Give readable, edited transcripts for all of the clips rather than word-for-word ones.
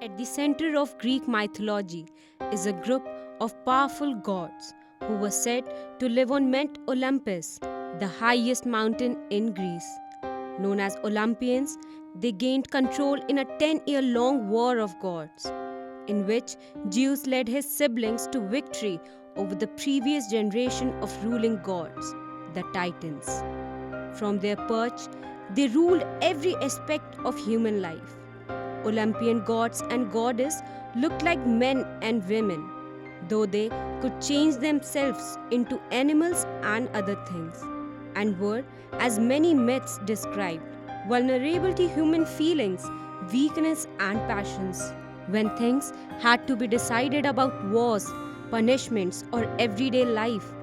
At the center of Greek mythology is a group of powerful gods who were said to live on Mount Olympus, the highest mountain in Greece. Known as Olympians, they gained control in a 10-year-long war of gods, in which Zeus led his siblings to victory over the previous generation of ruling gods, the Titans. From their perch, they ruled every aspect of human life. Olympian gods and goddesses looked like men and women, though they could change themselves into animals and other things, and were, as many myths described, vulnerable to human feelings, weakness, and passions. When things had to be decided about wars, punishments, or everyday life,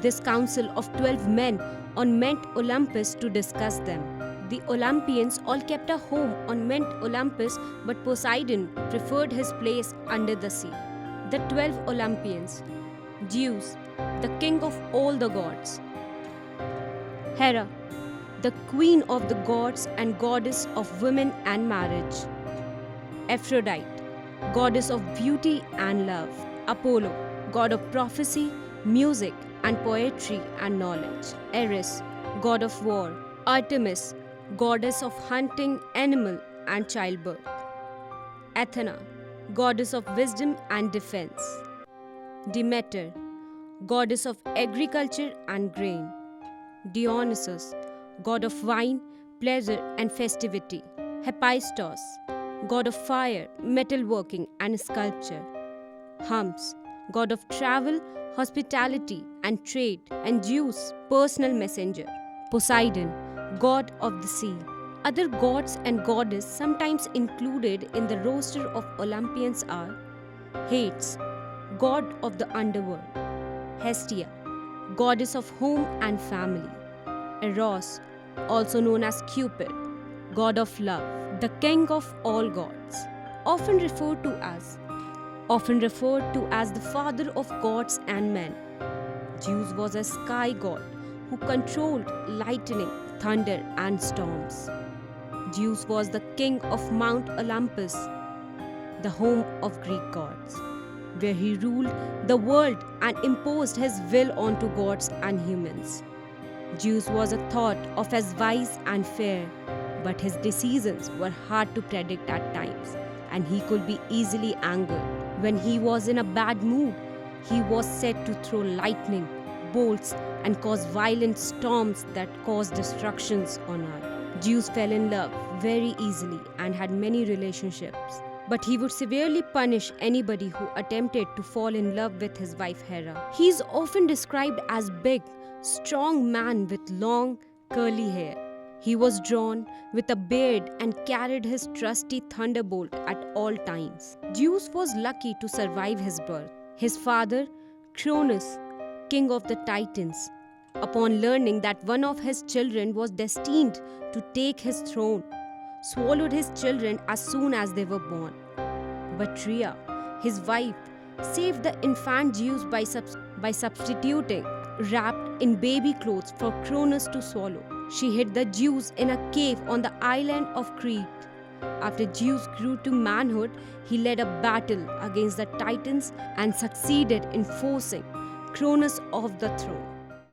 this council of 12 men on Mount Olympus to discuss them. The Olympians all kept a home on Mount Olympus, but Poseidon preferred his place under the sea. The 12 Olympians: Zeus, the king of all the gods; Hera, the queen of the gods and goddess of women and marriage; Aphrodite, goddess of beauty and love; Apollo, god of prophecy, music, and poetry and knowledge; Ares, god of war; Artemis, goddess of hunting, animal, and childbirth; Athena, goddess of wisdom and defense; Demeter, goddess of agriculture and grain; Dionysus, god of wine, pleasure, and festivity; Hephaestus, god of fire, metalworking, and sculpture; Hermes, god of travel, hospitality, and trade; and Zeus, personal messenger; Poseidon, god of the sea. Other gods and goddesses sometimes included in the roster of Olympians are Hades, god of the underworld; Hestia, goddess of home and family; Eros, also known as Cupid, god of love; the king of all gods, often referred to as the father of gods and men. Zeus was a sky god who controlled lightning, thunder, and storms. Zeus was the king of Mount Olympus, the home of Greek gods, where he ruled the world and imposed his will onto gods and humans. Zeus was thought of as wise and fair, but his decisions were hard to predict at times, and he could be easily angered. When he was in a bad mood, he was said to throw lightning, bolts, and cause violent storms that caused destructions on earth. Zeus fell in love very easily and had many relationships, but he would severely punish anybody who attempted to fall in love with his wife Hera. He is often described as big, strong man with long, curly hair. He was drawn with a beard and carried his trusty thunderbolt at all times. Zeus was lucky to survive his birth. His father, Cronus, king of the Titans, upon learning that one of his children was destined to take his throne, swallowed his children as soon as they were born. But Rhea, his wife, saved the infant Zeus by substituting wrapped in baby clothes for Cronus to swallow. She hid the Zeus in a cave on the island of Crete. After Zeus grew to manhood, he led a battle against the Titans and succeeded in forcing Cronus off the throne.